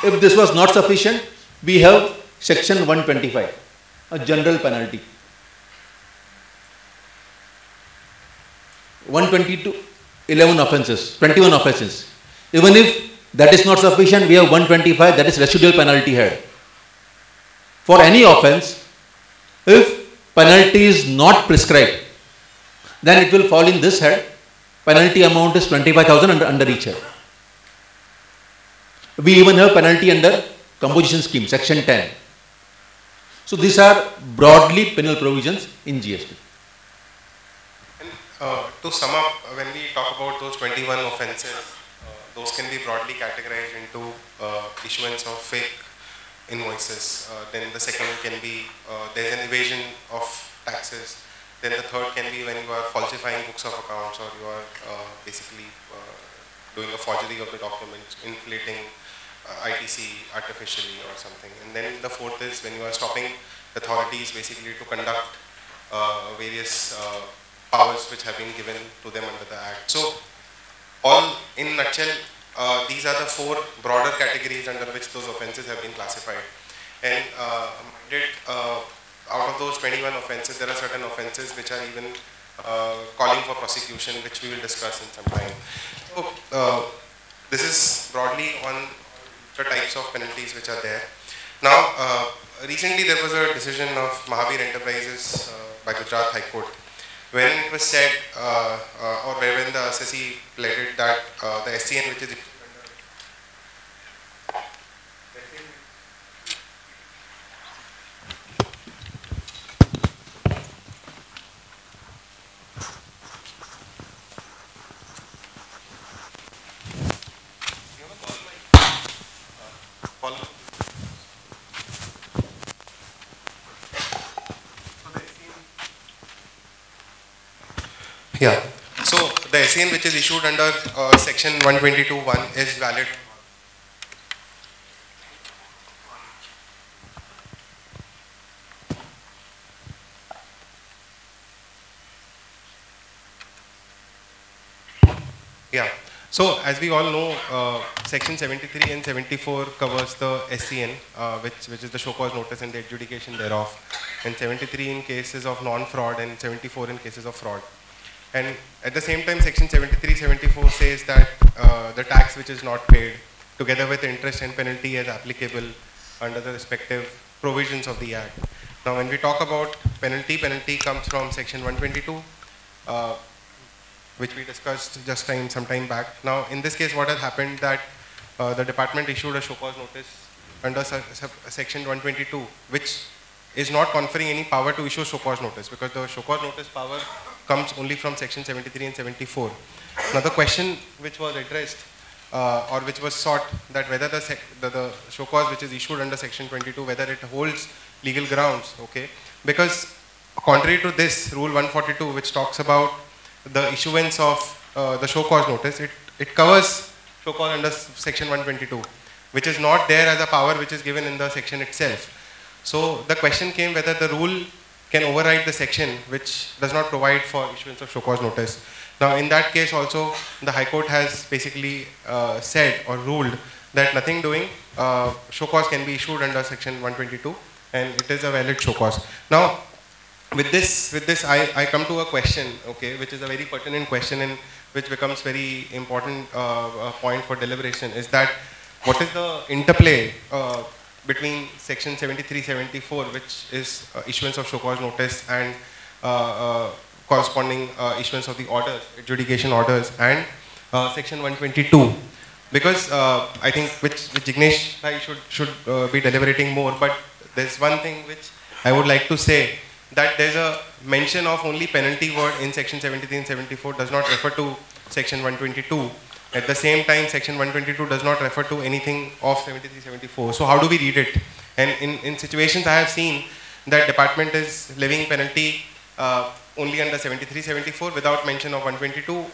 If this was not sufficient, we have section 125, a general penalty. 122, 11 offences, 21 offences. Even if that is not sufficient, we have 125, that is residual penalty head. For any offence, if penalty is not prescribed, then it will fall in this head. Penalty amount is 25,000 under each head. We even have penalty under composition scheme, section 10. So these are broadly penal provisions in GST. And to sum up, when we talk about those 21 offences, those can be broadly categorized into issuance of fake invoices. Then the second can be there's an evasion of taxes. Then the third can be when you are falsifying books of accounts, or you are basically doing a forgery of the documents, inflating ITC artificially or something. And then the fourth is when you are stopping authorities basically to conduct various powers which have been given to them under the Act. So all in nutshell, these are the 4 broader categories under which those offences have been classified. And out of those 21 offences, there are certain offences which are even calling for prosecution, which we will discuss in some time. So, this is broadly on the types of penalties which are there. Now, recently there was a decision of Mahavir Enterprises by Gujarat High Court, when it was said, or when the assessee pleaded that the SCN which is yeah. So the SCN which is issued under section 122(1) is valid. Yeah. So as we all know, section 73 and 74 covers the SCN, which is the show cause notice and the adjudication thereof, and 73 in cases of non-fraud and 74 in cases of fraud. And at the same time, section 73, 74 says that the tax which is not paid, together with interest and penalty, is applicable under the respective provisions of the Act. Now, when we talk about penalty, penalty comes from section 122, which we discussed just some time back. Now, in this case, what has happened that the department issued a show cause notice under section 122, which is not conferring any power to issue show cause notice, because the show cause notice power comes only from section 73 and 74. Now the question which was addressed or which was sought, that whether the show cause which is issued under section 22, whether it holds legal grounds, okay? Because contrary to this rule 142, which talks about the issuance of the show cause notice, it covers show cause under section 122, which is not there as a power which is given in the section itself. So the question came whether the rule can override the section which does not provide for issuance of show cause notice. Now in that case also, the High Court has basically said or ruled that nothing doing, show cause can be issued under section 122 and it is a valid show cause. Now with this I come to a question, okay, which is a very pertinent question and which becomes very important point for deliberation, is that what is the interplay between section 73, 74, which is issuance of show cause notice, and corresponding issuance of the orders, adjudication orders, and section 122. Because I think which Jignesh Bhai should be deliberating more, but there's one thing which I would like to say, that there's a mention of only penalty word in section 73 and 74 does not refer to section 122. At the same time, section 122 does not refer to anything of 73, 74. So how do we read it? And in situations I have seen that department is levying penalty only under 73, 74 without mention of 122.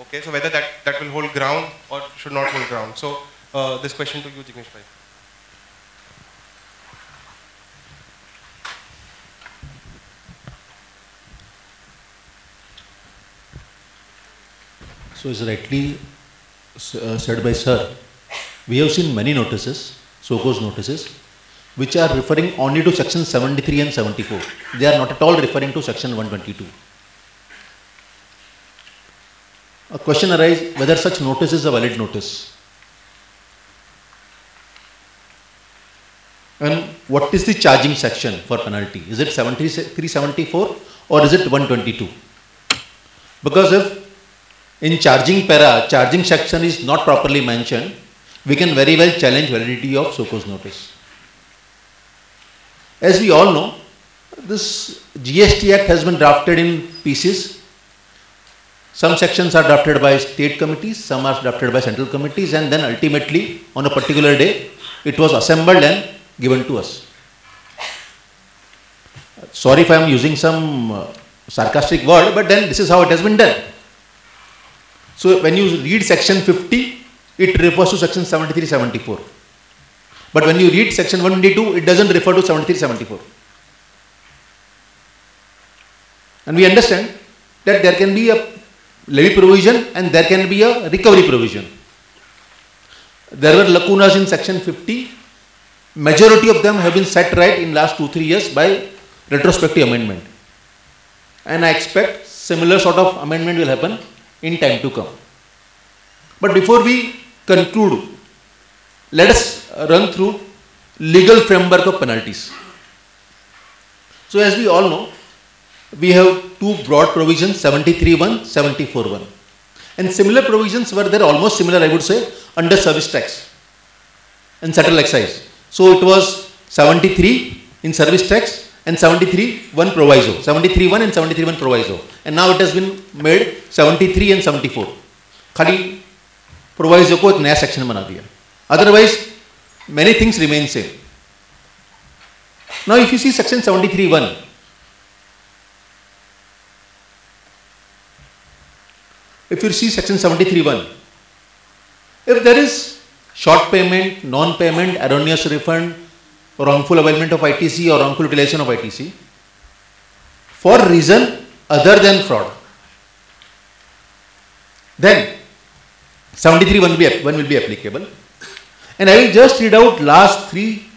Okay, so whether that will hold ground or should not hold ground. So this question to you, Jignesh Bhai. So as rightly said by sir, we have seen many notices, show cause notices, which are referring only to section 73 and 74. They are not at all referring to section 122. A question arises whether such notice is a valid notice. And what is the charging section for penalty? Is it 73, 74 or is it 122? Because if in charging para, charging section is not properly mentioned, we can very well challenge validity of show cause notice. As we all know, this GST Act has been drafted in pieces. Some sections are drafted by state committees, some are drafted by central committees, and then ultimately on a particular day it was assembled and given to us. Sorry if I am using some sarcastic word, but then this is how it has been done. So when you read section 50, it refers to section 73, 74. But when you read section 122, it doesn't refer to 73, 74. And we understand that there can be a levy provision and there can be a recovery provision. There were lacunas in section 50. Majority of them have been set right in last 2-3 years by retrospective amendment. And I expect similar sort of amendment will happen in time to come. But before we conclude, let us run through legal framework of penalties. So as we all know, we have two broad provisions, 73(1), 74(1). And similar provisions were there, almost similar I would say, under service tax and settled excise. So it was 73 in service tax and 73(1) proviso, 73(1) and 73(1) proviso. And now it has been made 73 and 74. खाली proviso को एक नया section बना दिया. Otherwise, many things remain same. Now if you see section 73(1), if you see section 73(1), if there is short payment, non-payment, erroneous refund, wrongful availment of ITC or wrongful utilization of ITC for reason other than fraud, then 73(1) will be applicable. And I will just read out last three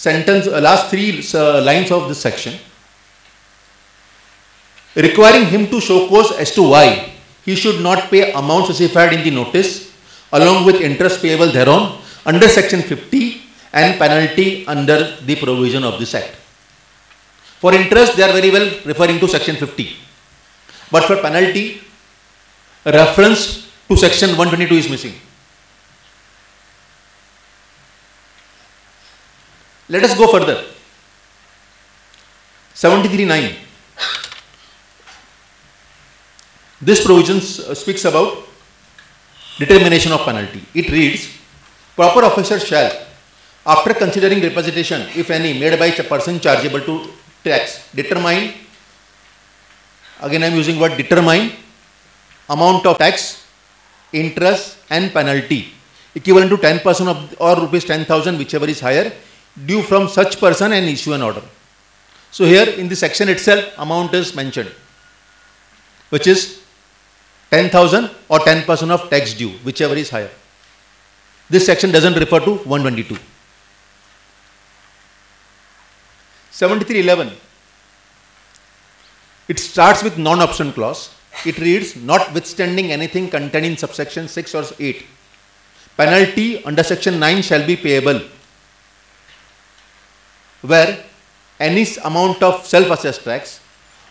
lines of this section, requiring him to show cause as to why he should not pay amount specified in the notice along with interest payable thereon under section 50 and penalty under the provision of this act. For interest, they are very well referring to section 50. But for penalty, reference to section 122 is missing. Let us go further. 73(9). This provision speaks about determination of penalty. It reads, proper officer shall, after considering representation, if any, made by a person chargeable to tax, determine, again I am using word determine, amount of tax, interest and penalty equivalent to 10% of or rupees 10,000, whichever is higher, due from such person and issue an order. So here in the section itself, amount is mentioned, which is 10,000 or 10% of tax due, whichever is higher. This section doesn't refer to 122. 73(11). It starts with non-option clause. It reads, notwithstanding anything contained in subsection 6 or 8, penalty under section 9 shall be payable where any amount of self-assessed tax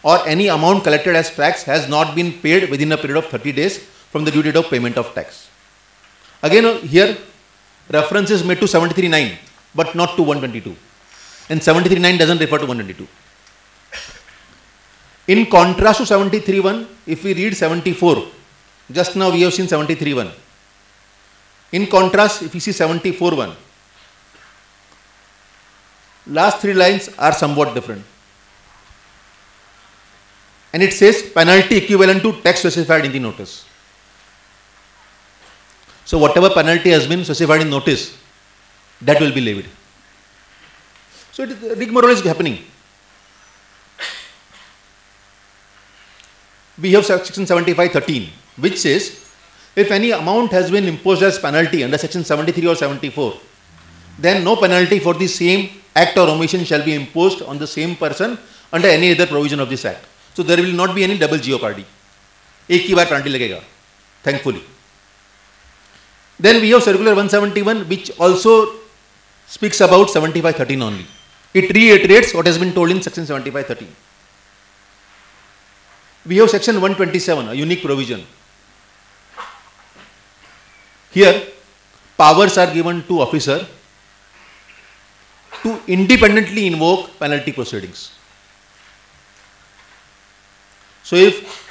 or any amount collected as tax has not been paid within a period of 30 days from the due date of payment of tax. Again here reference is made to 73(9) but not to 122, and 73(9) doesn't refer to 122. In contrast to 73(1), if we read 74, just now we have seen 73(1). In contrast, if you see 74(1), last three lines are somewhat different. And it says penalty equivalent to tax specified in the notice. So whatever penalty has been specified in notice, that will be levied. So it is, rigmarole is happening. We have section 75(13), which says if any amount has been imposed as penalty under section 73 or 74, then no penalty for the same act or omission shall be imposed on the same person under any other provision of this act. So there will not be any double jeopardy. एक ही बार penalty लगेगा, thankfully. Then we have circular 171, which also speaks about 75(13) only. It reiterates what has been told in section 75(13). We have section 127, a unique provision. Here, powers are given to officer to independently invoke penalty proceedings. So if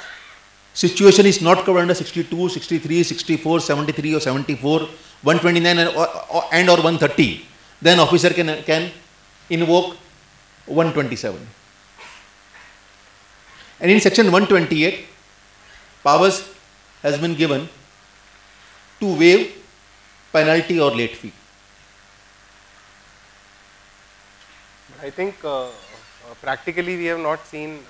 situation is not covered under 62, 63, 64, 73 or 74, 129 and or 130, then officer can invoke 127. And in section 128, powers has been given to waive penalty or late fee. I think practically we have not seen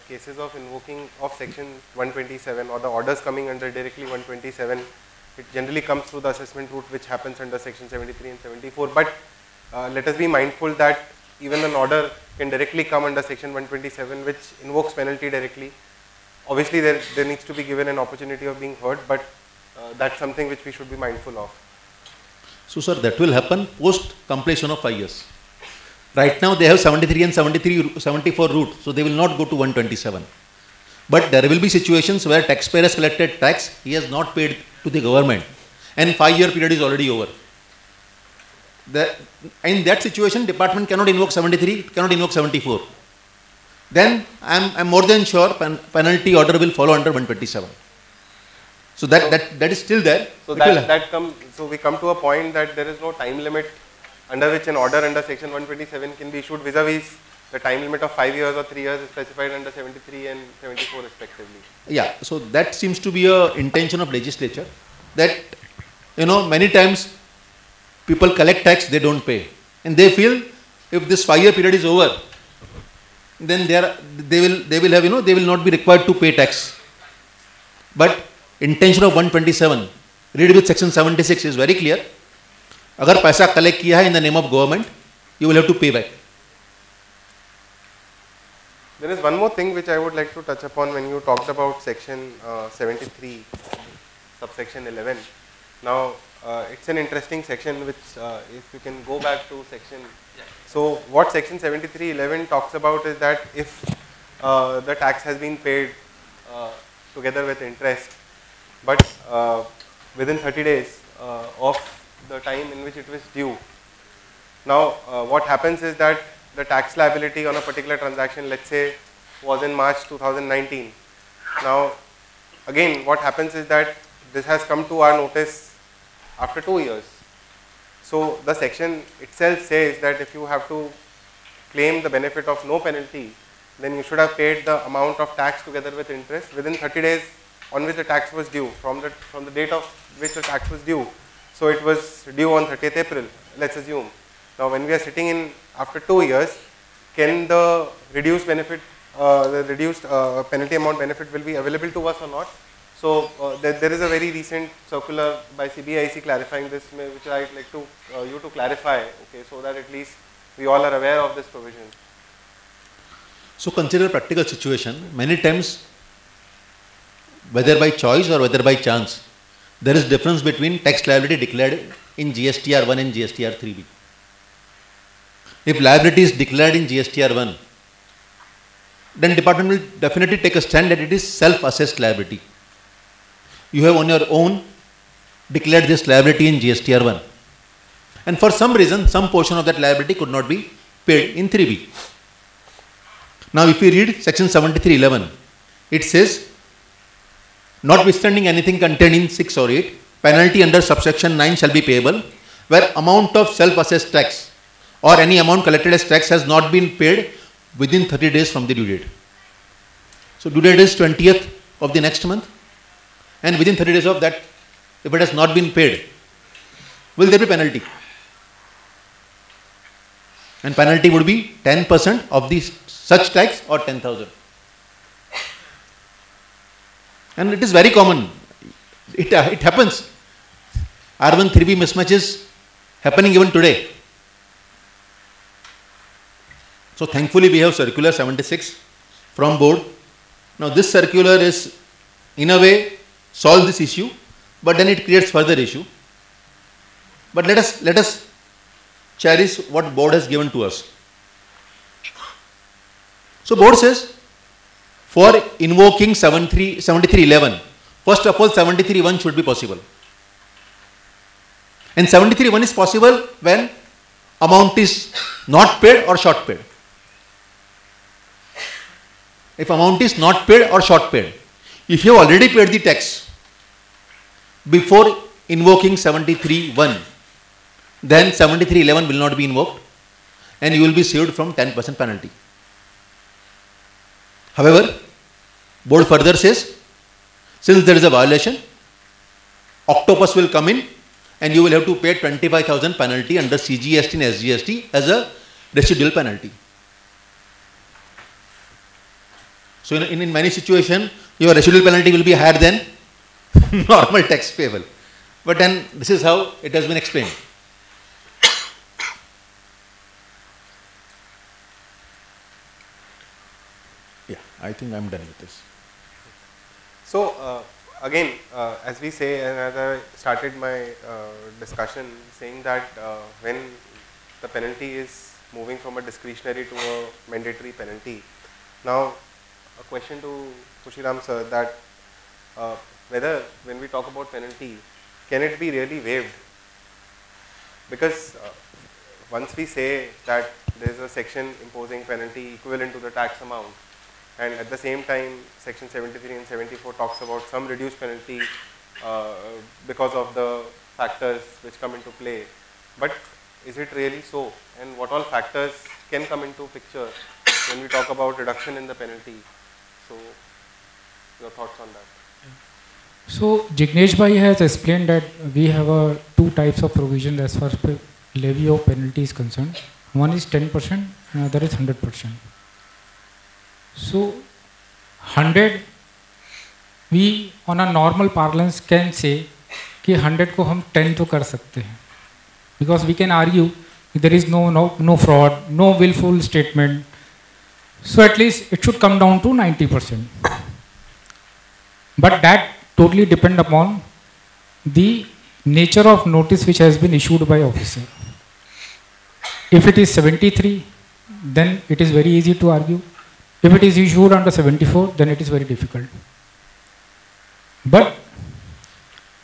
cases of invoking of section 127 or the orders coming under directly 127. It generally comes through the assessment route which happens under section 73 and 74. But let us be mindful that even an order can directly come under section 127 which invokes penalty directly. Obviously there needs to be given an opportunity of being heard, but that's something which we should be mindful of. So sir, that will happen post completion of 5 years. Right now they have 73 and 74 route, so they will not go to 127. But there will be situations where taxpayer has collected tax, he has not paid to the government, and 5-year period is already over. In that situation, department cannot invoke 73, cannot invoke 74. Then I am more than sure penalty order will follow under 127. So that is still there. So so we come to a point that there is no time limit under which an order under section 127 can be issued vis-a-vis the time limit of 5 years or 3 years is specified under 73 and 74 respectively. Yeah, so that seems to be a intention of legislature, that many times people collect tax, they don't pay, and they feel if this 5-year period is over, then they will not be required to pay tax. But intention of 127 read with section 76 is very clear. अगर पैसा collect किया है in the name of government, you will have to pay back. There is one more thing which I would like to touch upon when you talked about section 73, subsection 11. Now, it's an interesting section which, if you can go back to section. So, what section 73(11) talks about is that if the tax has been paid together with interest, but within 30 days of the time in which it was due. Now, what happens is that the tax liability on a particular transaction, let's say, was in March 2019. Now, again, what happens is that this has come to our notice after 2 years. So, the section itself says that if you have to claim the benefit of no penalty, then you should have paid the amount of tax together with interest within 30 days on which the tax was due, from the date of which the tax was due. So, it was due on 30th April, let's assume. Now, when we are sitting in after 2 years, can the reduced benefit, the reduced penalty amount benefit will be available to us or not? So, there is a very recent circular by CBIC clarifying this, which I would like to you to clarify, okay, so that at least we all are aware of this provision. So, consider a practical situation. Many times, whether by choice or whether by chance, there is difference between tax liability declared in GSTR1 and GSTR3B. If liability is declared in GSTR1, then department will definitely take a stand that it is self-assessed liability. You have on your own declared this liability in GSTR1, and for some reason, some portion of that liability could not be paid in 3B. Now, if we read section 73(11), it says, notwithstanding anything contained in 6 or 8, penalty under subsection 9 shall be payable where amount of self-assessed tax or any amount collected as tax has not been paid within 30 days from the due date. So, due date is 20th of the next month, and within 30 days of that, if it has not been paid, will there be penalty? And penalty would be 10% of the such tax or 10,000. And it is very common. It happens. R1 3B mismatch is happening even today. So, thankfully, we have circular 76 from board. Now, this circular is in a way solve this issue, but then it creates further issue. But let us cherish what board has given to us. So, board says, for invoking 73(11), first of all 73(1) should be possible. And 73(1) is possible when amount is not paid or short paid. If amount is not paid or short paid, if you have already paid the tax before invoking 73(1), then 73(11) will not be invoked and you will be saved from 10% penalty. However, board further says, since there is a violation, octopus will come in and you will have to pay 25,000 penalty under CGST and SGST as a residual penalty. So in many situations, your residual penalty will be higher than normal tax payable. But then this is how it has been explained. Yeah, I think I'm done with this. So again, as we say, and as I started my discussion saying that when the penalty is moving from a discretionary to a mandatory penalty, now a question to Kushiram sir, that whether when we talk about penalty, can it be really waived? Because once we say that there is a section imposing penalty equivalent to the tax amount, and at the same time section 73 and 74 talks about some reduced penalty because of the factors which come into play, but is it really so? And what all factors can come into picture when we talk about reduction in the penalty? So your thoughts on that? So Jignesh Bhai has explained that we have two types of provision as far as levy of penalty is concerned. One is 10% and other is 100%. So 100 we on a normal parlance can say कि 100 को हम 10 तो कर सकते हैं, because we can argue there is no fraud, no willful statement, so at least it should come down to 90%. But that totally depend upon the nature of notice which has been issued by officer. If it is 73, then it is very easy to argue. If it is issued under 74, then it is very difficult. But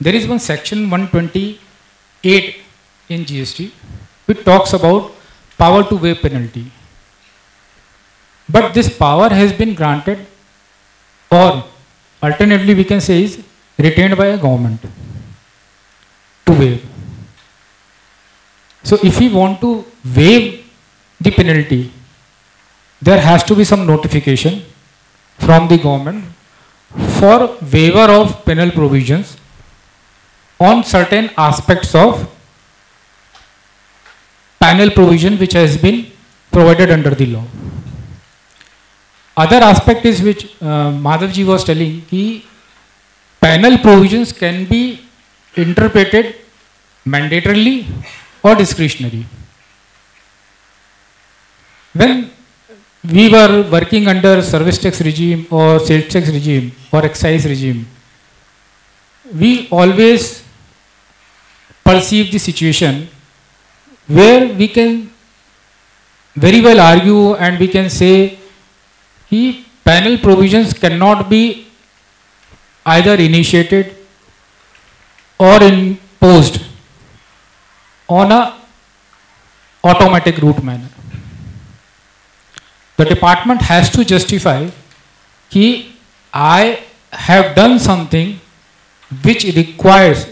there is one section 128 in GST which talks about power to waive penalty. But this power has been granted, or alternatively we can say is retained by a government to waive. So if we want to waive the penalty, there has to be some notification from the government for waiver of penal provisions on certain aspects of penal provision which has been provided under the law. Other aspect is which Madhavji was telling, कि penal provisions can be interpreted mandatorily or discretionary. When we were working under service tax regime or sales tax regime or excise regime, we always perceive the situation where we can very well argue and we can say कि penal provisions cannot be either initiated or imposed on a automatic route manner. The department has to justify कि I have done something which requires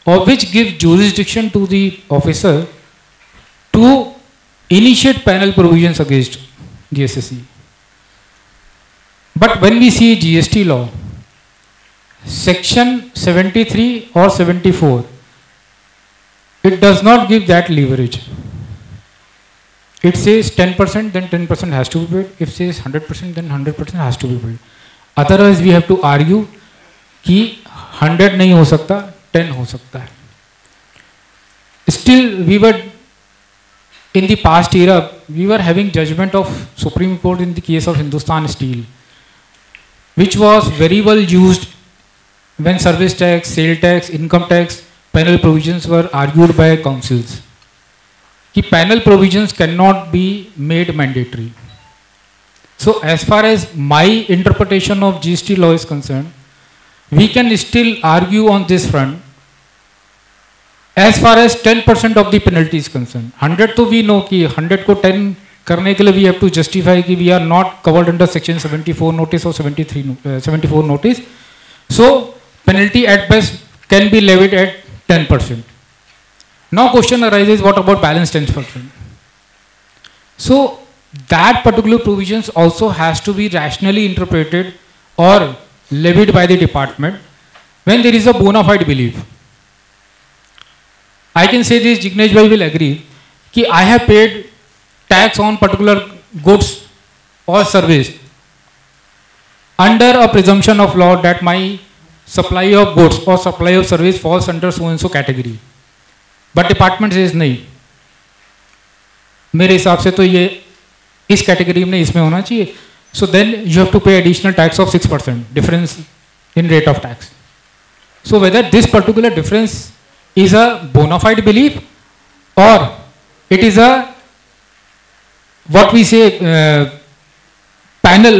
or which gives jurisdiction to the officer to initiate penal provisions against GST. But when we see GST law, section 73 or 74, it does not give that leverage. It says 10%, then 10% has to be paid. If it says 100%, then 100% has to be paid. Otherwise, we have to argue कि 100 नहीं हो सकता, 10 हो सकता है. Still, we were in the past era, we were having judgment of Supreme Court in the case of Hindustan Steel, which was very well used when service tax, sale tax, income tax, penal provisions were argued by councils. कि penal provisions cannot be made mandatory. So as far as my interpretation of GST law is concerned, we can still argue on this front as far as 10% of the penalty is concerned. 100 तो we know कि 100 को 10 करने के लिए we have to justify कि we are not covered under section 74 notice or 74 notice. So penalty at best can be levied at 10%. Now question arises, what about balance 10%? So that particular provisions also has to be rationally interpreted or levied by the department when there is a bona fide belief. I can say this, Jignesh Bhai will agree, कि I have paid tax on particular goods or service under a presumption of law that my supply of goods or supply of service falls under so and so category. But department says नहीं, मेरे हिसाब से तो ये इस category में इसमें होना चाहिए. So then you have to pay additional tax of 6% difference in rate of tax. So whether this particular difference is a bona fide belief or it is a what we say panel,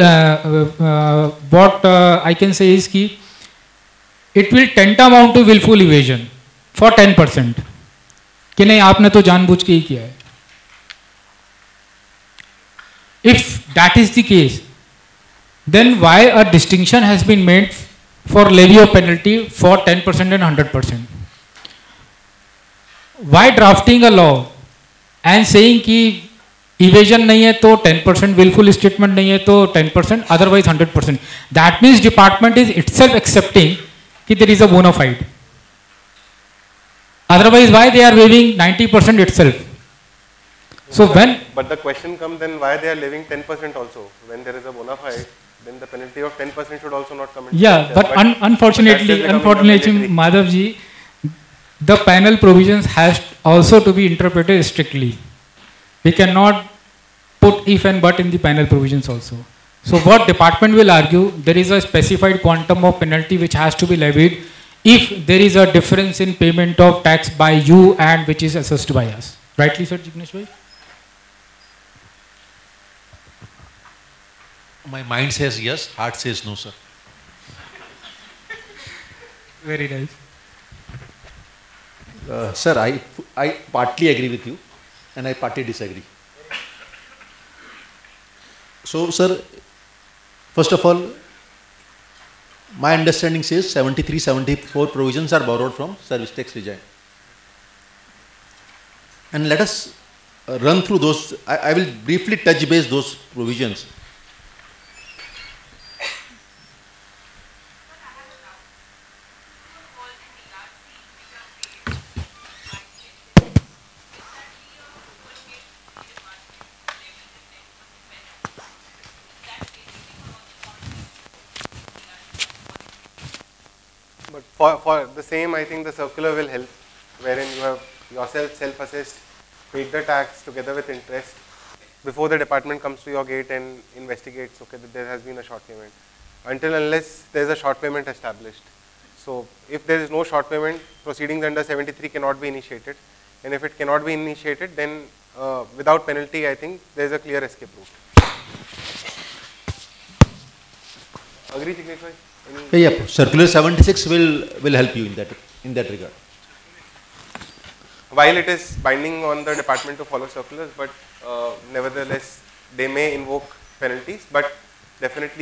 what I can say is कि it will tend to amount to willful evasion for 10%. कि नहीं आपने तो जानबूझ के ही किया है. If that is the case, then why a distinction has been made for levy of penalty for 10% and 100%? Why drafting a law and saying कि evasion नहीं है तो 10%, willful statement नहीं है तो 10%, otherwise 100%? That means department is itself accepting कि there is a bona fide. Otherwise, why they are waiving 90% itself? So but the question comes then why they are levying 10% also when there is a bona fide, then the penalty of 10% should also not come into picture. But unfortunately, Madhav ji, the panel provisions has also to be interpreted strictly. We cannot put if and but in the panel provisions also. So what department will argue, there is a specified quantum of penalty which has to be levied if there is a difference in payment of tax by you and which is assessed by us. Rightly said, Jignesh bhai? My mind says yes, heart says no, sir. Very nice. Sir, I partly agree with you and I partly disagree. So, sir, first of all, my understanding says 73, 74 provisions are borrowed from service tax regime. And let us run through those. I will briefly touch base those provisions. But for the same, I think the circular will help, wherein you have yourself self-assessed, paid the tax together with interest before the department comes to your gate and investigates, okay, that there has been a short payment. Until unless there is a short payment established. So if there is no short payment, proceedings under 73 cannot be initiated. And if it cannot be initiated, then without penalty, I think there is a clear escape route. Agree, Jignesh bhai? Yeah, circular 76 will help you in that regard. While it is binding on the department to follow circulars, but nevertheless they may invoke penalties, but definitely